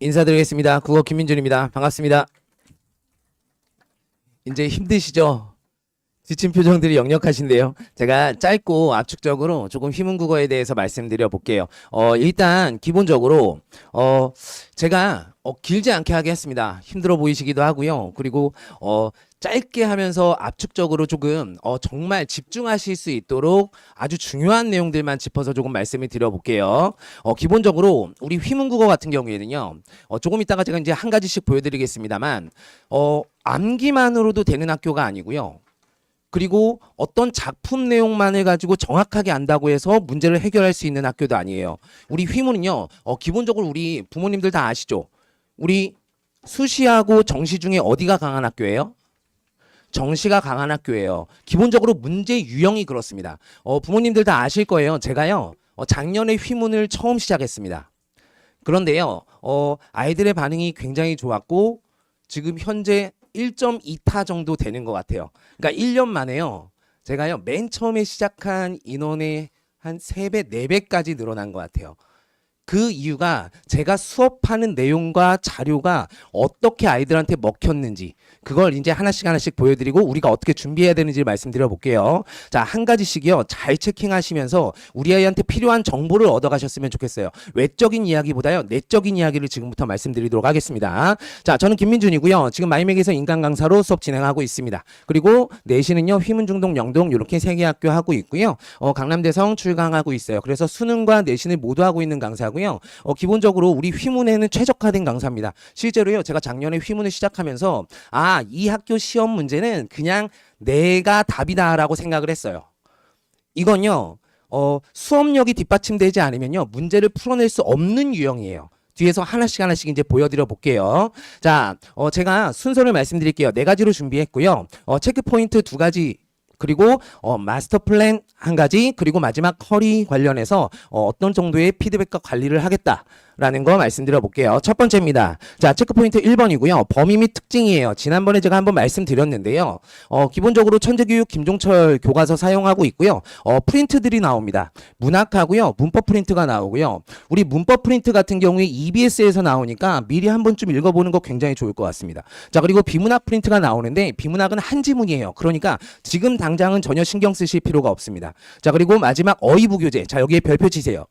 인사드리겠습니다. 국어 김민준입니다. 반갑습니다. 이제 힘드시죠? 지친 표정들이 역력하신데요. 제가 짧고 압축적으로 조금 휘문 국어에 대해서 말씀드려 볼게요. 일단 기본적으로 제가 길지 않게 하겠습니다. 힘들어 보이시기도 하고요. 그리고 짧게 하면서 압축적으로 조금 정말 집중하실 수 있도록 아주 중요한 내용들만 짚어서 조금 말씀을 드려볼게요. 기본적으로 우리 휘문국어 같은 경우에는요. 조금 이따가 제가 이제 한 가지씩 보여드리겠습니다만 암기만으로도 되는 학교가 아니고요. 그리고 어떤 작품 내용만을 가지고 정확하게 안다고 해서 문제를 해결할 수 있는 학교도 아니에요. 우리 휘문은요. 기본적으로 우리 부모님들 다 아시죠? 우리 수시하고 정시 중에 어디가 강한 학교예요? 정시가 강한 학교예요. 기본적으로 문제 유형이 그렇습니다. 부모님들 다 아실 거예요. 제가요. 작년에 휘문을 처음 시작했습니다. 그런데요. 아이들의 반응이 굉장히 좋았고 지금 현재 1.2타 정도 되는 것 같아요. 그러니까 1년 만에요. 제가요. 맨 처음에 시작한 인원의 한 3배, 4배까지 늘어난 것 같아요. 그 이유가 제가 수업하는 내용과 자료가 어떻게 아이들한테 먹혔는지 그걸 이제 하나씩 보여드리고 우리가 어떻게 준비해야 되는지 말씀드려 볼게요. 자, 한 가지씩이요. 잘 체킹하시면서 우리 아이한테 필요한 정보를 얻어가셨으면 좋겠어요. 외적인 이야기보다요. 내적인 이야기를 지금부터 말씀드리도록 하겠습니다. 자, 저는 김민준이고요. 지금 마이맥에서 인간 강사로 수업 진행하고 있습니다. 그리고 내신은요. 휘문, 중동, 영동 이렇게 3개 학교 하고 있고요. 강남대성 출강하고 있어요. 그래서 수능과 내신을 모두 하고 있는 강사고요. 기본적으로 우리 휘문에는 최적화된 강사입니다. 실제로요. 제가 작년에 휘문을 시작하면서 이 학교 시험 문제는 그냥 내가 답이다라고 생각을 했어요. 이건요. 수업력이 뒷받침되지 않으면요. 문제를 풀어낼 수 없는 유형이에요. 뒤에서 하나씩 이제 보여드려 볼게요. 자, 제가 순서를 말씀드릴게요. 4가지로 준비했고요. 체크 포인트 2가지 그리고 마스터 플랜 1가지 그리고 마지막 커리 관련해서 어떤 정도의 피드백과 관리를 하겠다라는 거 말씀드려 볼게요. 첫 번째입니다. 자, 체크포인트 1번이고요. 범위 및 특징이에요. 지난번에 제가 한번 말씀드렸는데요. 기본적으로 천재교육 김종철 교과서 사용하고 있고요. 프린트들이 나옵니다. 문학하고요. 문법 프린트가 나오고요. 우리 문법 프린트 같은 경우에 EBS에서 나오니까 미리 한 번쯤 읽어보는 거 굉장히 좋을 것 같습니다. 자, 그리고 비문학 프린트가 나오는데 비문학은 한지문이에요. 그러니까 지금 당장은 전혀 신경 쓰실 필요가 없습니다. 자, 그리고 마지막 어휘부교재. 자, 여기에 별표 치세요.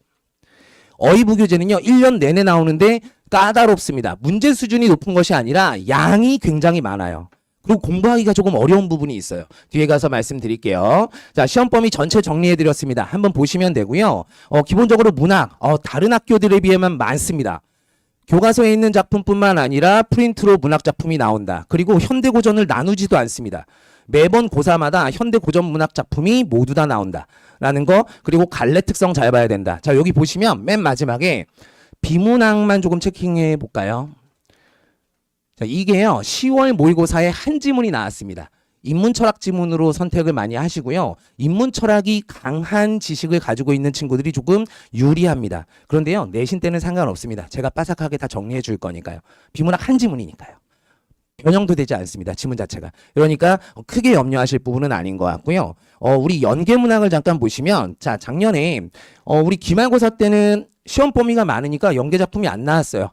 어휘부교재는요. 1년 내내 나오는데 까다롭습니다. 문제 수준이 높은 것이 아니라 양이 굉장히 많아요. 그리고 공부하기가 조금 어려운 부분이 있어요. 뒤에 가서 말씀드릴게요. 자, 시험 범위 전체 정리해드렸습니다. 한번 보시면 되고요. 기본적으로 문학, 다른 학교들에 비해만 많습니다. 교과서에 있는 작품뿐만 아니라 프린트로 문학 작품이 나온다. 그리고 현대고전을 나누지도 않습니다. 매번 고사마다 현대고전 문학 작품이 모두 다 나온다. 라는 거. 그리고 갈래 특성 잘 봐야 된다. 자, 여기 보시면 맨 마지막에 비문학만 조금 체킹해 볼까요? 자, 이게요. 10월 모의고사에 한 지문이 나왔습니다. 인문철학 지문으로 선택을 많이 하시고요. 인문철학이 강한 지식을 가지고 있는 친구들이 조금 유리합니다. 그런데요. 내신 때는 상관없습니다. 제가 빠삭하게 다 정리해 줄 거니까요. 비문학 한 지문이니까요. 변형도 되지 않습니다. 지문 자체가. 그러니까 크게 염려하실 부분은 아닌 것 같고요. 우리 연계문학을 잠깐 보시면 자, 작년에 우리 기말고사 때는 시험 범위가 많으니까 연계 작품이 안 나왔어요.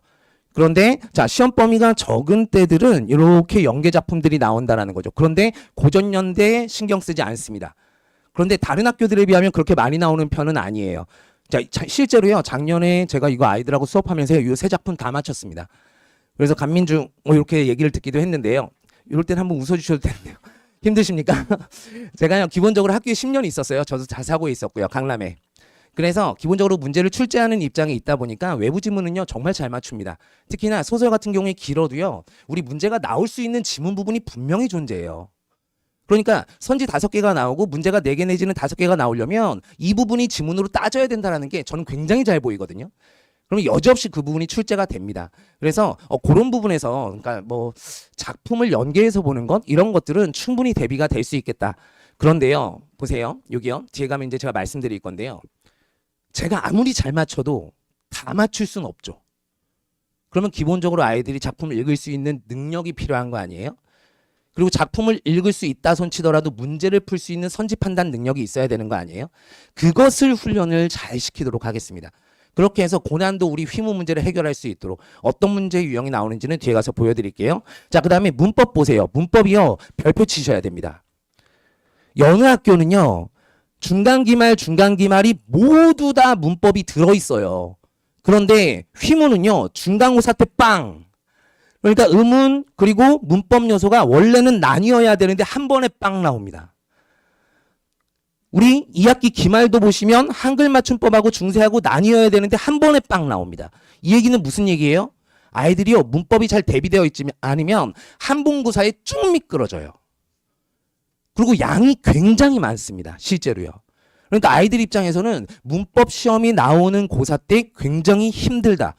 그런데 자, 시험 범위가 적은 때들은 이렇게 연계 작품들이 나온다라는 거죠. 그런데 고전연대 신경 쓰지 않습니다. 그런데 다른 학교들에 비하면 그렇게 많이 나오는 편은 아니에요. 자, 실제로요. 작년에 제가 이거 아이들하고 수업하면서 이 3작품 다 맞췄습니다. 그래서 간민중 이렇게 얘기를 듣기도 했는데요. 이럴 땐 한번 웃어주셔도 되는데요. 힘드십니까? 제가요. 기본적으로 학교에 10년 있었어요. 저도 자사고에 있었고요. 강남에. 그래서 기본적으로 문제를 출제하는 입장에 있다 보니까 외부 지문은요. 정말 잘 맞춥니다. 특히나 소설 같은 경우에 길어도요. 우리 문제가 나올 수 있는 지문 부분이 분명히 존재해요. 그러니까 선지 5개가 나오고 문제가 4개 내지는 5개가 나오려면 이 부분이 지문으로 따져야 된다는 게 저는 굉장히 잘 보이거든요. 그럼 여지없이 그 부분이 출제가 됩니다. 그래서 그런 부분에서 그러니까 뭐 작품을 연계해서 보는 것 이런 것들은 충분히 대비가 될 수 있겠다. 그런데요. 보세요. 여기요. 뒤에 가면 이제 제가 말씀드릴 건데요. 제가 아무리 잘 맞춰도 다 맞출 수는 없죠. 그러면 기본적으로 아이들이 작품을 읽을 수 있는 능력이 필요한 거 아니에요? 그리고 작품을 읽을 수 있다 손치더라도 문제를 풀 수 있는 선지 판단 능력이 있어야 되는 거 아니에요? 그것을 훈련을 잘 시키도록 하겠습니다. 그렇게 해서 고난도 우리 휘문 문제를 해결할 수 있도록 어떤 문제 유형이 나오는지는 뒤에 가서 보여드릴게요. 자, 그 다음에 문법 보세요. 문법이요. 별표 치셔야 됩니다. 여느 학교는요. 중간기말이 모두 다 문법이 들어있어요. 그런데 휘문은요. 중간고사 때 빵. 그러니까 음운 그리고 문법 요소가 원래는 나뉘어야 되는데 한 번에 빵 나옵니다. 우리 2학기 기말도 보시면 한글 맞춤법하고 중세하고 나뉘어야 되는데 한 번에 빵 나옵니다. 이 얘기는 무슨 얘기예요? 아이들이요. 문법이 잘 대비되어 있지 않으면 한본고사에 쭉 미끄러져요. 그리고 양이 굉장히 많습니다. 실제로요. 그러니까 아이들 입장에서는 문법 시험이 나오는 고사 때 굉장히 힘들다.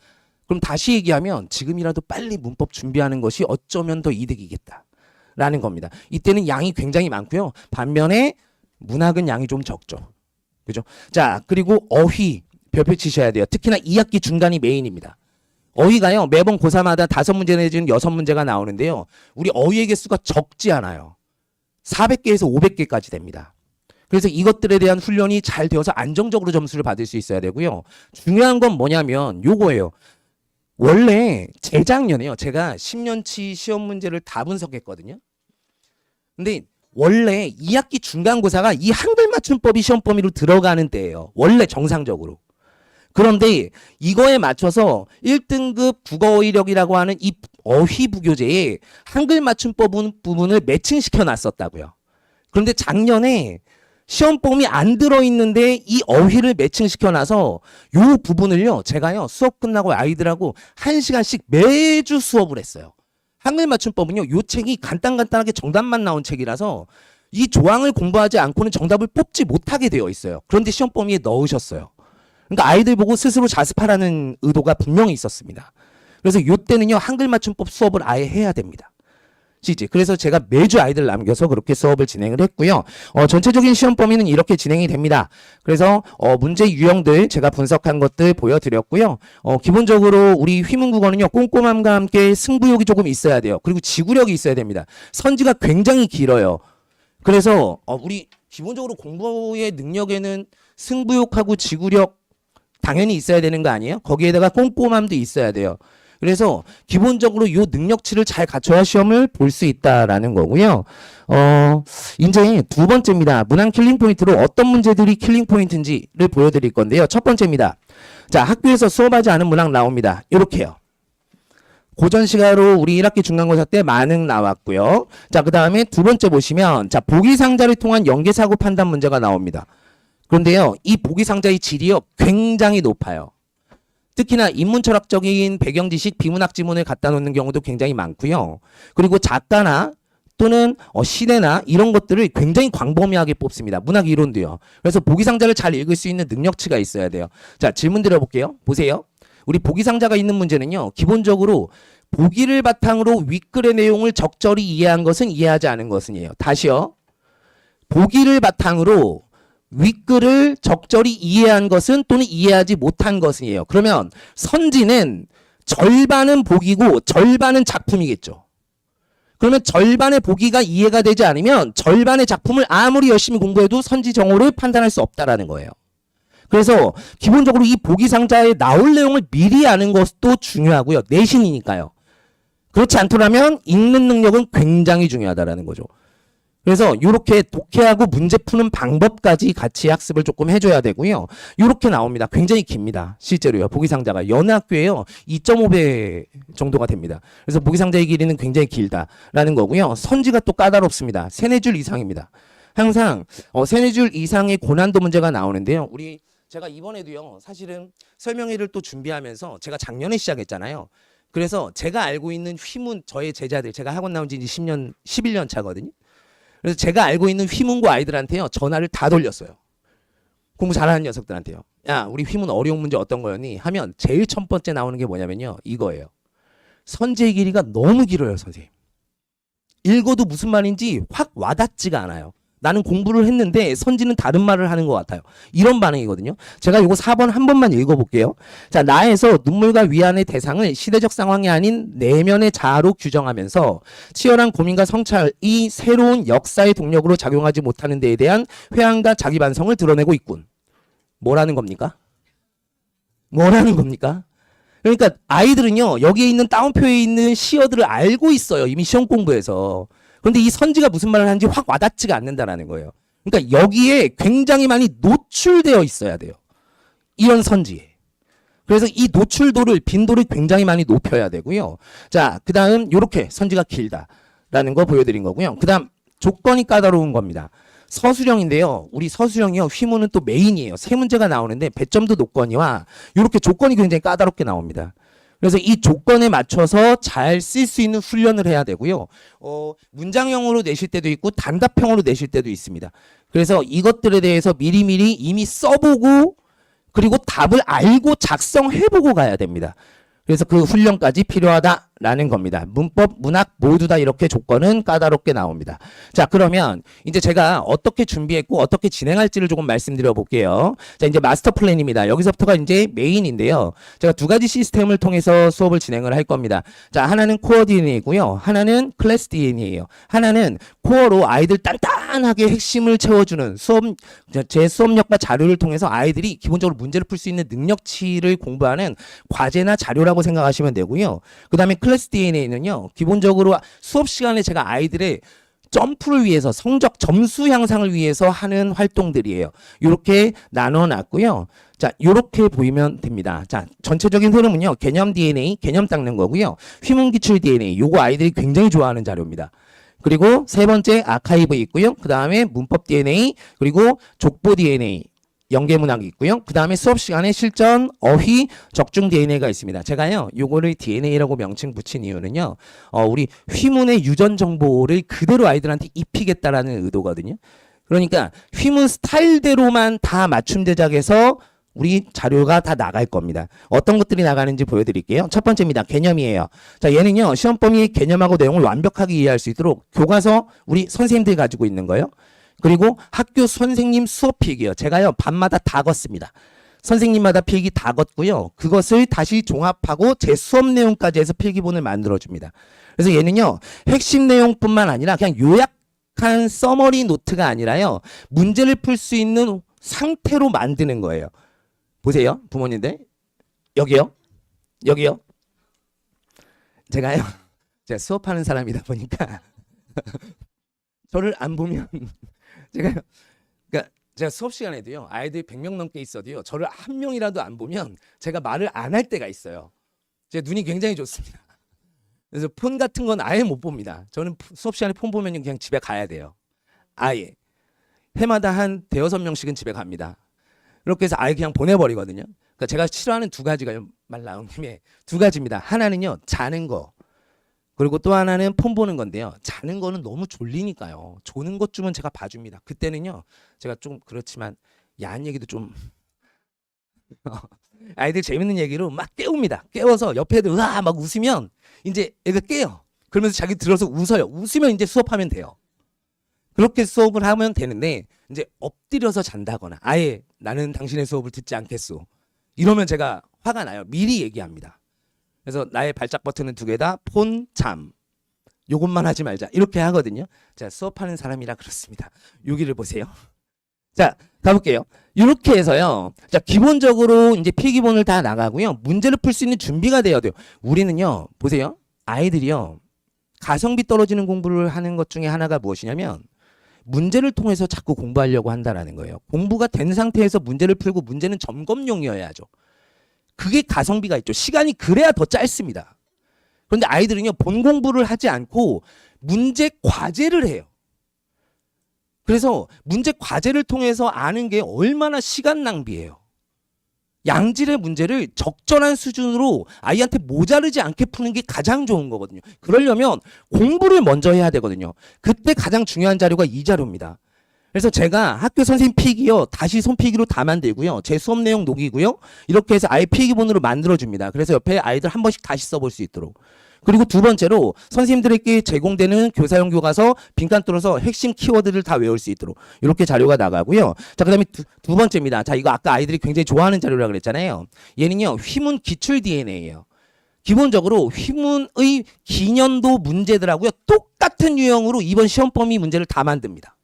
그럼 다시 얘기하면 지금이라도 빨리 문법 준비하는 것이 어쩌면 더 이득이겠다라는 겁니다. 이때는 양이 굉장히 많고요. 반면에 문학은 양이 좀 적죠. 그죠? 자, 그리고 어휘 별표 치셔야 돼요. 특히나 2학기 중간이 메인입니다. 어휘가요. 매번 고사마다 5문제 내지는 6문제가 나오는데요. 우리 어휘의 개수가 적지 않아요. 400개에서 500개까지 됩니다. 그래서 이것들에 대한 훈련이 잘 되어서 안정적으로 점수를 받을 수 있어야 되고요. 중요한 건 뭐냐면 요거예요. 원래 재작년에요. 제가 10년치 시험 문제를 다 분석했거든요. 근데 원래 2학기 중간고사가 이 한글 맞춤법이 시험 범위로 들어가는 때예요. 원래 정상적으로. 그런데 이거에 맞춰서 1등급 국어어휘력이라고 하는 이 어휘 부교재에 한글 맞춤법 부분을 매칭시켜 놨었다고요. 그런데 작년에 시험 범위 안 들어있는데 이 어휘를 매칭시켜 놔서 요 부분을요. 제가요. 수업 끝나고 아이들하고 1시간씩 매주 수업을 했어요. 한글 맞춤법은요. 요 책이 간단하게 정답만 나온 책이라서 이 조항을 공부하지 않고는 정답을 뽑지 못하게 되어 있어요. 그런데 시험 범위에 넣으셨어요. 그러니까 아이들 보고 스스로 자습하라는 의도가 분명히 있었습니다. 그래서 요 때는요. 한글 맞춤법 수업을 아예 해야 됩니다. 그래서 제가 매주 아이들 남겨서 그렇게 수업을 진행을 했고요. 전체적인 시험 범위는 이렇게 진행이 됩니다. 그래서 문제 유형들 제가 분석한 것들 보여드렸고요. 기본적으로 우리 휘문국어는요. 꼼꼼함과 함께 승부욕이 조금 있어야 돼요. 그리고 지구력이 있어야 됩니다. 선지가 굉장히 길어요. 그래서 우리 기본적으로 공부의 능력에는 승부욕하고 지구력 당연히 있어야 되는 거 아니에요? 거기에다가 꼼꼼함도 있어야 돼요. 그래서 기본적으로 요 능력치를 잘 갖춰야 시험을 볼 수 있다라는 거고요. 이제 두 번째입니다. 문항 킬링 포인트로 어떤 문제들이 킬링 포인트인지를 보여드릴 건데요. 첫 번째입니다. 자, 학교에서 수업하지 않은 문항 나옵니다. 이렇게요. 고전 시가로 우리 1학기 중간고사 때 만능 나왔고요. 자, 그 다음에 두 번째 보시면 자, 보기 상자를 통한 연계사고 판단 문제가 나옵니다. 그런데요, 이 보기 상자의 질이요 굉장히 높아요. 특히나 인문철학적인 배경 지식, 비문학 지문을 갖다 놓는 경우도 굉장히 많고요. 그리고 작가나 또는 시대나 이런 것들을 굉장히 광범위하게 뽑습니다. 문학 이론도요. 그래서 보기 상자를 잘 읽을 수 있는 능력치가 있어야 돼요. 자, 질문 드려볼게요. 보세요. 우리 보기 상자가 있는 문제는요. 기본적으로 보기를 바탕으로 윗글의 내용을 적절히 이해한 것은 이해하지 않은 것은이에요. 다시요. 보기를 바탕으로 윗글을 적절히 이해한 것은 또는 이해하지 못한 것이에요. 그러면 선지는 절반은 보기고 절반은 작품이겠죠. 그러면 절반의 보기가 이해가 되지 않으면 절반의 작품을 아무리 열심히 공부해도 선지 정오를 판단할 수 없다라는 거예요. 그래서 기본적으로 이 보기 상자에 나올 내용을 미리 아는 것도 중요하고요. 내신이니까요. 그렇지 않더라면 읽는 능력은 굉장히 중요하다라는 거죠. 그래서 이렇게 독해하고 문제 푸는 방법까지 같이 학습을 조금 해줘야 되고요. 이렇게 나옵니다. 굉장히 깁니다. 실제로요. 보기상자가 여느 학교에요. 2.5배 정도가 됩니다. 그래서 보기상자의 길이는 굉장히 길다라는 거고요. 선지가 또 까다롭습니다. 3-4줄 이상입니다. 항상 3-4줄 이상의 고난도 문제가 나오는데요. 제가 이번에도요. 사실은 설명회를 또 준비하면서 제가 작년에 시작했잖아요. 그래서 제가 알고 있는 휘문 저의 제자들 제가 학원 나온 지 이제 11년 차거든요. 그래서 제가 알고 있는 휘문고 아이들한테요. 전화를 다 돌렸어요. 공부 잘하는 녀석들한테요. 야, 우리 휘문 어려운 문제 어떤 거였니? 하면 제일 첫 번째 나오는 게 뭐냐면요. 이거예요. 선지의 길이가 너무 길어요, 선생님. 읽어도 무슨 말인지 확 와닿지가 않아요. 나는 공부를 했는데 선지는 다른 말을 하는 것 같아요. 이런 반응이거든요. 제가 이거 4번 한 번만 읽어볼게요. 자, 나에서 눈물과 위안의 대상을 시대적 상황이 아닌 내면의 자아로 규정하면서 치열한 고민과 성찰이 새로운 역사의 동력으로 작용하지 못하는 데에 대한 회한과 자기 반성을 드러내고 있군. 뭐라는 겁니까? 뭐라는 겁니까? 그러니까 아이들은요, 여기에 있는 따옴표에 있는 시어들을 알고 있어요. 이미 시험 공부에서. 그런데 이 선지가 무슨 말을 하는지 확 와닿지가 않는다라는 거예요. 그러니까 여기에 굉장히 많이 노출되어 있어야 돼요. 이런 선지에. 그래서 이 노출도를, 빈도를 굉장히 많이 높여야 되고요. 자, 그 다음, 요렇게 선지가 길다라는 거 보여드린 거고요. 그 다음, 조건이 까다로운 겁니다. 서술형인데요. 우리 서술형이요. 휘문은 또 메인이에요. 세 문제가 나오는데 배점도 높거니와 이렇게 조건이 굉장히 까다롭게 나옵니다. 그래서 이 조건에 맞춰서 잘 쓸 수 있는 훈련을 해야 되고요. 문장형으로 내실 때도 있고 단답형으로 내실 때도 있습니다. 그래서 이것들에 대해서 미리미리 이미 써보고 그리고 답을 알고 작성해보고 가야 됩니다. 그래서 그 훈련까지 필요하다라는 겁니다. 문법, 문학 모두 다 이렇게 조건은 까다롭게 나옵니다. 자, 그러면 이제 제가 어떻게 준비했고 어떻게 진행할지를 조금 말씀드려 볼게요. 자, 이제 마스터 플랜입니다. 여기서부터가 이제 메인인데요. 제가 두 가지 시스템을 통해서 수업을 진행을 할 겁니다. 자, 하나는 코어 DNA이고요. 하나는 클래스 DNA예요. 하나는 코어로 아이들 단단하게 핵심을 채워주는 제 수업력과 자료를 통해서 아이들이 기본적으로 문제를 풀 수 있는 능력치를 공부하는 과제나 자료라고 생각하시면 되고요. 그 다음에 클래스 DNA는요, 기본적으로 수업 시간에 제가 아이들의 점프를 위해서 성적 점수 향상을 위해서 하는 활동들이에요. 이렇게 나눠 놨고요. 자, 이렇게 보이면 됩니다. 자, 전체적인 흐름은요, 개념 DNA, 개념 닦는 거고요. 휘문 기출 DNA, 요거 아이들이 굉장히 좋아하는 자료입니다. 그리고 세 번째 아카이브 있고요. 그 다음에 문법 DNA, 그리고 족보 DNA, 연계문학이 있고요. 그 다음에 수업 시간에 실전, 어휘, 적중 DNA가 있습니다. 제가요, 요거를 DNA라고 명칭 붙인 이유는요, 우리 휘문의 유전 정보를 그대로 아이들한테 입히겠다라는 의도거든요. 그러니까 휘문 스타일대로만 다 맞춤 제작해서 우리 자료가 다 나갈 겁니다. 어떤 것들이 나가는지 보여드릴게요. 첫 번째입니다. 개념이에요. 자, 얘는요, 시험 범위의 개념하고 내용을 완벽하게 이해할 수 있도록 교과서 우리 선생님들이 가지고 있는 거예요. 그리고 학교 선생님 수업 필기요. 제가요, 밤마다 다 걷습니다. 선생님마다 필기 다 걷고요. 그것을 다시 종합하고 제 수업 내용까지 해서 필기본을 만들어줍니다. 그래서 얘는요, 핵심 내용뿐만 아니라 그냥 요약한 서머리 노트가 아니라요, 문제를 풀 수 있는 상태로 만드는 거예요. 보세요, 부모님들. 여기요. 여기요. 제가요, 제가 수업하는 사람이다 보니까 저를 안 보면 그러니까 제가 수업 시간에도요, 아이들이 100명 넘게 있어도요, 저를 한 명이라도 안 보면 제가 말을 안 할 때가 있어요. 제 눈이 굉장히 좋습니다. 그래서 폰 같은 건 아예 못 봅니다. 저는 수업 시간에 폰 보면 그냥 집에 가야 돼요. 아예. 해마다 한 대여섯 명씩은 집에 갑니다. 이렇게 해서 아예 그냥 보내버리거든요. 그러니까 제가 싫어하는 두 가지가, 말 나온 김에 두 가지입니다. 하나는요, 자는 거. 그리고 또 하나는 폰 보는 건데요. 자는 거는 너무 졸리니까요. 조는 것 주면 제가 봐줍니다. 그때는요, 제가 좀 그렇지만 야한 얘기도 좀 아이들 재밌는 얘기로 막 깨웁니다. 깨워서 옆에 애들 으아 막 웃으면 이제 애가 깨요. 그러면서 자기 들어서 웃어요. 웃으면 이제 수업하면 돼요. 그렇게 수업을 하면 되는데 이제 엎드려서 잔다거나 아예 나는 당신의 수업을 듣지 않겠소. 이러면 제가 화가 나요. 미리 얘기합니다. 그래서 나의 발작 버튼은 두 개다. 폰, 잠. 요것만 하지 말자. 이렇게 하거든요. 자, 수업하는 사람이라 그렇습니다. 여기를 보세요. 자, 가볼게요. 이렇게 해서요. 자, 기본적으로 이제 필기본을 다 나가고요. 문제를 풀 수 있는 준비가 돼야 돼요. 우리는요, 보세요. 아이들이요, 가성비 떨어지는 공부를 하는 것 중에 하나가 무엇이냐면 문제를 통해서 자꾸 공부하려고 한다라는 거예요. 공부가 된 상태에서 문제를 풀고 문제는 점검용이어야죠. 그게 가성비가 있죠. 시간이 그래야 더 짧습니다. 그런데 아이들은요, 본 공부를 하지 않고 문제 과제를 해요. 그래서 문제 과제를 통해서 아는 게 얼마나 시간 낭비예요. 양질의 문제를 적절한 수준으로 아이한테 모자르지 않게 푸는 게 가장 좋은 거거든요. 그러려면 공부를 먼저 해야 되거든요. 그때 가장 중요한 자료가 이 자료입니다. 그래서 제가 학교 선생님 필기요, 다시 손필기로 다 만들고요, 제 수업 내용 녹이고요, 이렇게 해서 아예 필기본으로 만들어줍니다. 그래서 옆에 아이들 한 번씩 다시 써볼 수 있도록. 그리고 두 번째로 선생님들에게 제공되는 교사용 교과서 빈칸 뚫어서 핵심 키워드를 다 외울 수 있도록 이렇게 자료가 나가고요. 자, 그 다음에 두 번째입니다. 자, 이거 아까 아이들이 굉장히 좋아하는 자료라고 그랬잖아요. 얘는요, 휘문 기출 DNA예요. 기본적으로 휘문의 기년도 문제들하고요, 똑같은 유형으로 이번 시험 범위 문제를 다 만듭니다.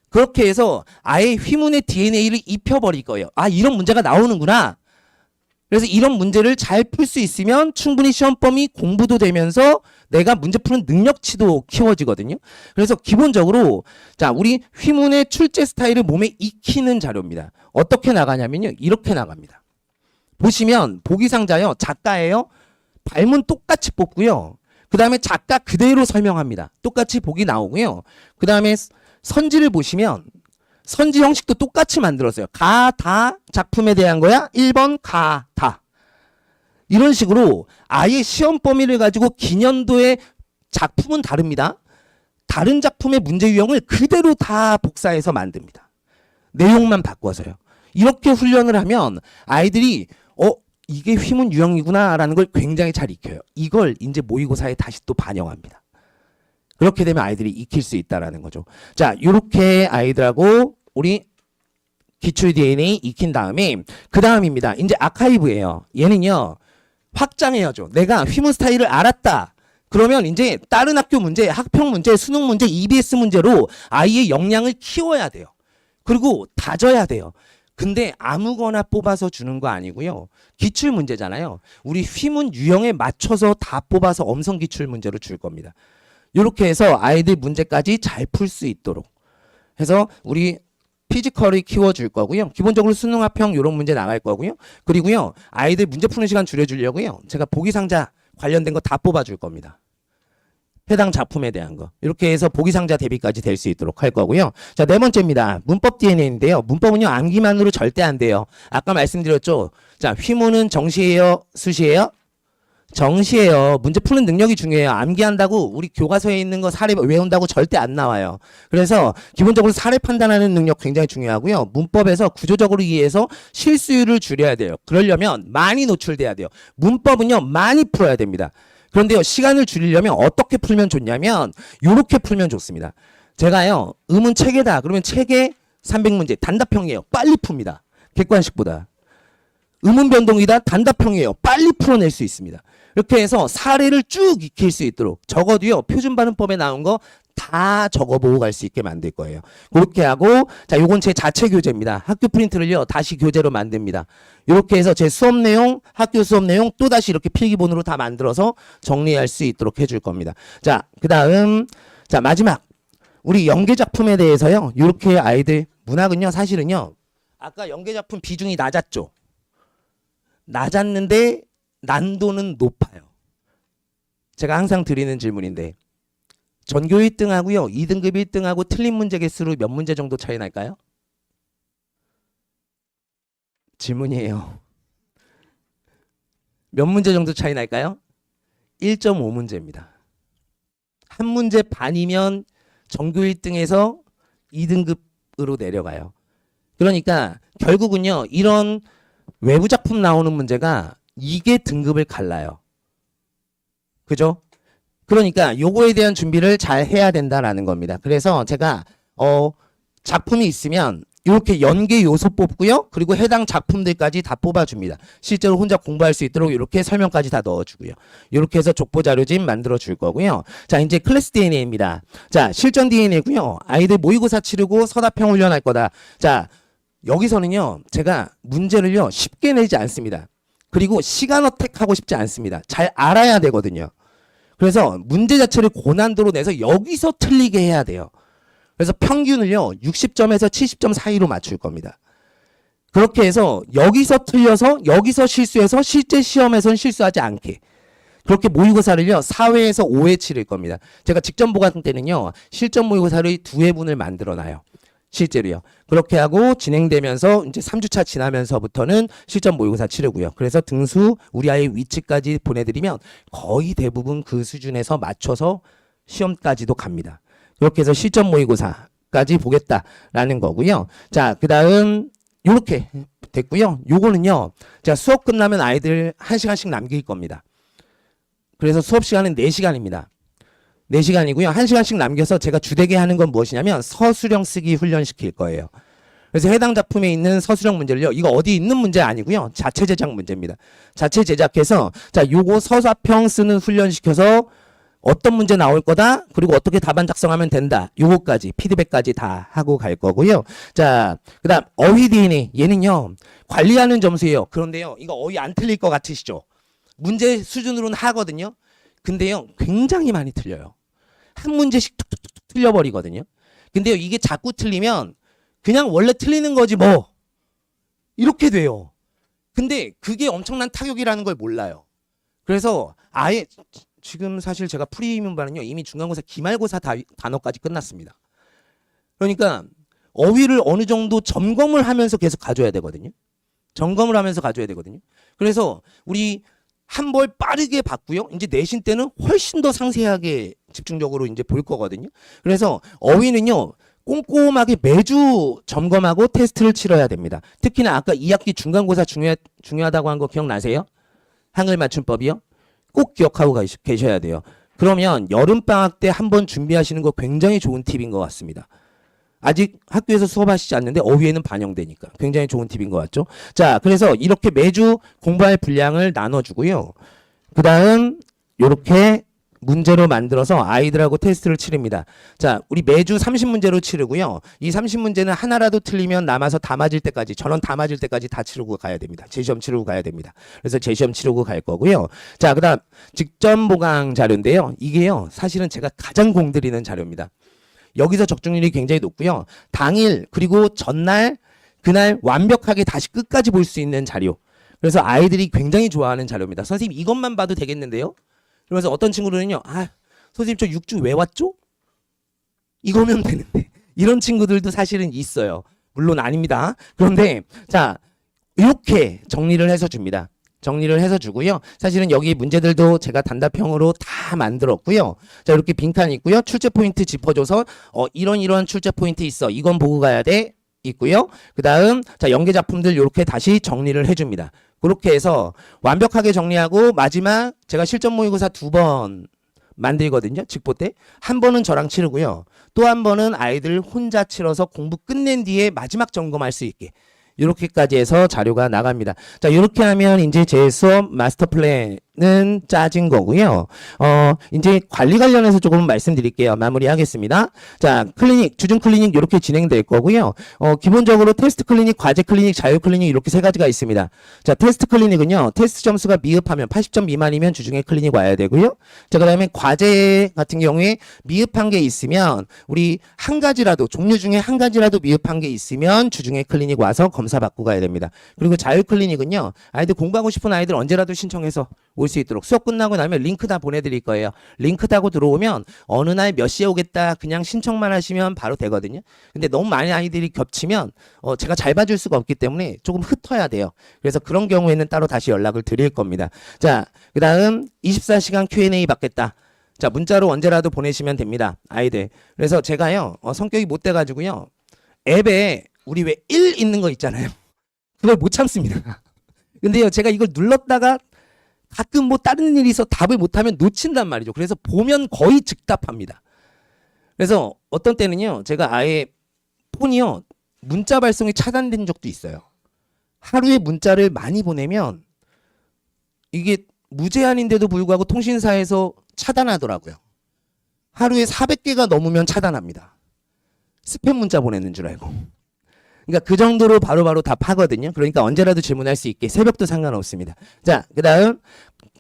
그렇게 해서 아예 휘문의 DNA를 입혀버릴 거예요. 아, 이런 문제가 나오는구나. 그래서 이런 문제를 잘 풀 수 있으면 충분히 시험 범위 공부도 되면서 내가 문제 푸는 능력치도 키워지거든요. 그래서 기본적으로 자, 우리 휘문의 출제 스타일을 몸에 익히는 자료입니다. 어떻게 나가냐면요. 이렇게 나갑니다. 보시면 보기 상자요. 작가예요. 발문 똑같이 뽑고요. 그 다음에 작가 그대로 설명합니다. 똑같이 보기 나오고요. 그 다음에 선지를 보시면 선지 형식도 똑같이 만들었어요. 가, 다 작품에 대한 거야. 1번 가, 다. 이런 식으로 아예 시험 범위를 가지고 기년도의 작품은 다릅니다. 다른 작품의 문제 유형을 그대로 다 복사해서 만듭니다. 내용만 바꿔서요. 이렇게 훈련을 하면 아이들이 이게 휘문 유형이구나 라는 걸 굉장히 잘 익혀요. 이걸 이제 모의고사에 다시 또 반영합니다. 그렇게 되면 아이들이 익힐 수 있다라는 거죠. 자, 요렇게 아이들하고 우리 기출 DNA 익힌 다음에 그 다음입니다. 이제 아카이브예요. 얘는요. 확장해야죠. 내가 휘문 스타일을 알았다. 그러면 이제 다른 학교 문제, 학평 문제, 수능 문제, EBS 문제로 아이의 역량을 키워야 돼요. 그리고 다져야 돼요. 근데 아무거나 뽑아서 주는 거 아니고요. 기출 문제잖아요. 우리 휘문 유형에 맞춰서 다 뽑아서 엄성 기출 문제로 줄 겁니다. 이렇게 해서 아이들 문제까지 잘 풀 수 있도록 해서 우리 피지컬을 키워줄 거고요. 기본적으로 수능 합평 이런 문제 나갈 거고요. 그리고요. 아이들 문제 푸는 시간 줄여주려고요. 제가 보기 상자 관련된 거 다 뽑아줄 겁니다. 해당 작품에 대한 거. 이렇게 해서 보기 상자 대비까지 될 수 있도록 할 거고요. 자, 네 번째입니다. 문법 DNA인데요. 문법은요. 암기만으로 절대 안 돼요. 아까 말씀드렸죠. 자, 휘문은 정시예요? 수시예요? 정시예요. 문제 푸는 능력이 중요해요. 암기한다고 우리 교과서에 있는 거 사례 외운다고 절대 안 나와요. 그래서 기본적으로 사례 판단하는 능력 굉장히 중요하고요. 문법에서 구조적으로 이해해서 실수율을 줄여야 돼요. 그러려면 많이 노출돼야 돼요. 문법은요. 많이 풀어야 됩니다. 그런데요. 시간을 줄이려면 어떻게 풀면 좋냐면 요렇게 풀면 좋습니다. 제가요. 음은 체계다. 그러면 체계 300문제 단답형이에요. 빨리 풉니다. 객관식보다. 음은 변동이다. 단답형이에요. 빨리 풀어낼 수 있습니다. 이렇게 해서 사례를 쭉 익힐 수 있도록 적어도요. 표준 발음법에 나온 거 다 적어보고 갈 수 있게 만들 거예요. 그렇게 하고 자, 요건 제 자체 교재입니다. 학교 프린트를요. 다시 교재로 만듭니다. 이렇게 해서 제 수업 내용, 학교 수업 내용 또다시 이렇게 필기본으로 다 만들어서 정리할 수 있도록 해줄 겁니다. 자, 그 다음 자, 마지막 우리 연계작품에 대해서요. 이렇게 아이들 문학은요. 사실은요. 아까 연계작품 비중이 낮았죠. 낮았는데 난도는 높아요. 제가 항상 드리는 질문인데 전교 1등하고요. 2등급 1등하고 틀린 문제 개수로 몇 문제 정도 차이 날까요? 질문이에요. 몇 문제 정도 차이 날까요? 1.5문제입니다. 한 문제 반이면 전교 1등에서 2등급으로 내려가요. 그러니까 결국은요. 이런 외부 작품 나오는 문제가 이게 등급을 갈라요. 그죠? 그러니까 요거에 대한 준비를 잘 해야 된다라는 겁니다. 그래서 제가 작품이 있으면 이렇게 연계 요소 뽑고요. 그리고 해당 작품들까지 다 뽑아줍니다. 실제로 혼자 공부할 수 있도록 이렇게 설명까지 다 넣어주고요. 이렇게 해서 족보 자료집 만들어 줄 거고요. 자, 이제 클래스 DNA입니다. 자, 실전 DNA고요. 아이들 모의고사 치르고 서답형 훈련할 거다. 자, 여기서는요. 제가 문제를요. 쉽게 내지 않습니다. 그리고 시간 어택하고 싶지 않습니다. 잘 알아야 되거든요. 그래서 문제 자체를 고난도로 내서 여기서 틀리게 해야 돼요. 그래서 평균을요. 60점에서 70점 사이로 맞출 겁니다. 그렇게 해서 여기서 틀려서 여기서 실수해서 실제 시험에선 실수하지 않게. 그렇게 모의고사를요. 4회에서 5회 치를 겁니다. 제가 직전 보관 때는요. 실전 모의고사를 2회분을 만들어 놔요. 실제로요. 그렇게 하고 진행되면서 이제 3주차 지나면서부터는 실전 모의고사 치르고요. 그래서 등수 우리 아이 위치까지 보내드리면 거의 대부분 그 수준에서 맞춰서 시험까지도 갑니다. 그렇게 해서 실전 모의고사까지 보겠다라는 거고요. 자, 그 다음 요렇게 됐고요. 요거는요. 제가 수업 끝나면 아이들 1시간씩 남길 겁니다. 그래서 수업 시간은 4시간입니다. 4시간이고요. 1시간씩 남겨서 제가 주되게 하는 건 무엇이냐면 서술형 쓰기 훈련시킬 거예요. 그래서 해당 작품에 있는 서술형 문제를요. 이거 어디 있는 문제 아니고요. 자체 제작 문제입니다. 자체 제작해서 자, 요거 서사평 쓰는 훈련시켜서 어떤 문제 나올 거다. 그리고 어떻게 답안 작성하면 된다. 요거까지 피드백까지 다 하고 갈 거고요. 자, 그다음 어휘 DNA 얘는요. 관리하는 점수예요. 그런데요. 이거 어휘 안 틀릴 것 같으시죠? 문제 수준으로는 하거든요. 근데요. 굉장히 많이 틀려요. 한 문제씩 툭툭툭 틀려버리거든요. 근데요. 이게 자꾸 틀리면 그냥 원래 틀리는 거지 뭐. 이렇게 돼요. 근데 그게 엄청난 타격이라는 걸 몰라요. 그래서 아예 지금 사실 제가 프리미엄반은요 이미 중간고사 기말고사 단어까지 끝났습니다. 그러니까 어휘를 어느 정도 점검을 하면서 계속 가져야 되거든요. 점검을 하면서 가져야 되거든요. 그래서 우리 한 벌 빠르게 봤고요. 이제 내신 때는 훨씬 더 상세하게 집중적으로 이제 볼 거거든요. 그래서 어휘는요 꼼꼼하게 매주 점검하고 테스트를 치러야 됩니다. 특히나 아까 2학기 중간고사 중요하다고 한 거 기억나세요? 한글 맞춤법이요? 꼭 기억하고 계셔야 돼요. 그러면 여름방학 때 한번 준비하시는 거 굉장히 좋은 팁인 것 같습니다. 아직 학교에서 수업하시지 않는데 어휘에는 반영되니까 굉장히 좋은 팁인 것 같죠? 자, 그래서 이렇게 매주 공부할 분량을 나눠주고요. 그 다음 이렇게 문제로 만들어서 아이들하고 테스트를 치릅니다. 자, 우리 매주 30문제로 치르고요. 이 30문제는 하나라도 틀리면 남아서 다 맞을 때까지, 전원 다 맞을 때까지 다 치르고 가야 됩니다. 재시험 치르고 가야 됩니다. 그래서 재시험 치르고 갈 거고요. 자, 그다음 직전 보강 자료인데요. 이게요. 사실은 제가 가장 공들이는 자료입니다. 여기서 적중률이 굉장히 높고요. 당일 그리고 전날 그날 완벽하게 다시 끝까지 볼 수 있는 자료. 그래서 아이들이 굉장히 좋아하는 자료입니다. 선생님 이것만 봐도 되겠는데요? 그러면서 어떤 친구들은요. 아, 선생님 저 6주 왜 왔죠? 이거면 되는데. 이런 친구들도 사실은 있어요. 물론 아닙니다. 그런데 자, 이렇게 정리를 해서 줍니다. 정리를 해서 주고요. 사실은 여기 문제들도 제가 단답형으로 다 만들었고요. 자, 이렇게 빈칸 있고요. 출제 포인트 짚어줘서 이런 출제 포인트 있어. 이건 보고 가야 돼. 있고요. 그 다음 자 연계 작품들 이렇게 다시 정리를 해줍니다. 그렇게 해서 완벽하게 정리하고 마지막 제가 실전 모의고사 2번 만들거든요. 직보 때. 한 번은 저랑 치르고요. 또 한 번은 아이들 혼자 치러서 공부 끝낸 뒤에 마지막 점검할 수 있게. 이렇게까지 해서 자료가 나갑니다. 자, 이렇게 하면 이제 제 수업 마스터 플랜은 짜진 거고요. 이제 관리 관련해서 조금 말씀드릴게요. 마무리하겠습니다. 자, 클리닉, 주중 클리닉 이렇게 진행될 거고요. 기본적으로 테스트 클리닉, 과제 클리닉, 자유 클리닉 이렇게 세 가지가 있습니다. 자, 테스트 클리닉은요. 테스트 점수가 미흡하면 80점 미만이면 주중에 클리닉 와야 되고요. 자, 그다음에 과제 같은 경우에 미흡한 게 있으면 우리 한 가지라도 종류 중에 한 가지라도 미흡한 게 있으면 주중에 클리닉 와서 검사 받고 가야 됩니다. 그리고 자유 클리닉은요. 아이들 공부하고 싶은 아이들 언제라도 신청해서 올 수 있도록 수업 끝나고 나면 링크 다 보내드릴 거예요. 링크 타고 들어오면 어느 날 몇 시에 오겠다 그냥 신청만 하시면 바로 되거든요. 근데 너무 많은 아이들이 겹치면 제가 잘 봐줄 수가 없기 때문에 조금 흩어야 돼요. 그래서 그런 경우에는 따로 다시 연락을 드릴 겁니다. 자, 그 다음 24시간 Q&A 받겠다. 자, 문자로 언제라도 보내시면 됩니다. 아이들. 그래서 제가요 성격이 못 돼가지고요 앱에 우리 왜 1 있는 거 있잖아요. 그걸 못 참습니다. 근데요 제가 이걸 눌렀다가 가끔 뭐 다른 일이 있어 답을 못하면 놓친단 말이죠. 그래서 보면 거의 즉답합니다. 그래서 어떤 때는요 제가 아예 폰이요 문자 발송이 차단된 적도 있어요. 하루에 문자를 많이 보내면 이게 무제한인데도 불구하고 통신사에서 차단하더라고요. 하루에 400개가 넘으면 차단합니다. 스팸 문자 보내는 줄 알고. 그러니까 그 정도로 바로바로 답하거든요. 그러니까 언제라도 질문할 수 있게 새벽도 상관없습니다. 자, 그 다음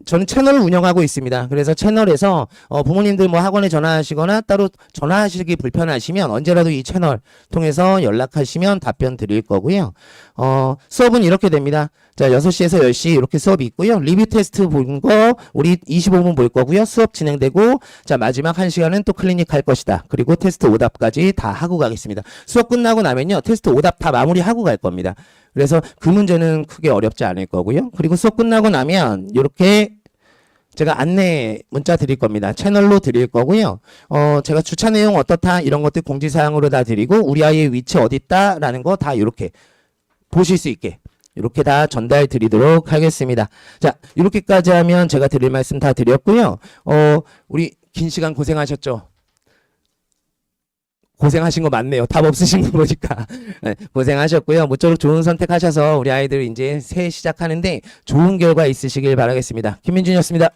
저는 채널을 운영하고 있습니다. 그래서 채널에서 부모님들 뭐 학원에 전화하시거나 따로 전화하시기 불편하시면 언제라도 이 채널 통해서 연락하시면 답변 드릴 거고요. 수업은 이렇게 됩니다. 자, 6시에서 10시 이렇게 수업이 있고요. 리뷰 테스트 본 거 우리 25분 볼 거고요. 수업 진행되고 자, 마지막 1시간은 또 클리닉 할 것이다. 그리고 테스트 오답까지 다 하고 가겠습니다. 수업 끝나고 나면요. 테스트 오답 다 마무리하고 갈 겁니다. 그래서 그 문제는 크게 어렵지 않을 거고요. 그리고 수업 끝나고 나면 이렇게 제가 안내 문자 드릴 겁니다. 채널로 드릴 거고요. 제가 주차 내용 어떻다 이런 것들 공지사항으로 다 드리고 우리 아이의 위치 어디 있다라는 거 다 이렇게 보실 수 있게 이렇게 다 전달 드리도록 하겠습니다. 자, 이렇게까지 하면 제가 드릴 말씀 다 드렸고요. 우리 긴 시간 고생하셨죠? 고생하신 거 맞네요. 답 없으신 거 보니까. 네, 고생하셨고요. 모쪼록 좋은 선택하셔서 우리 아이들 이제 새해 시작하는데 좋은 결과 있으시길 바라겠습니다. 김민준이었습니다.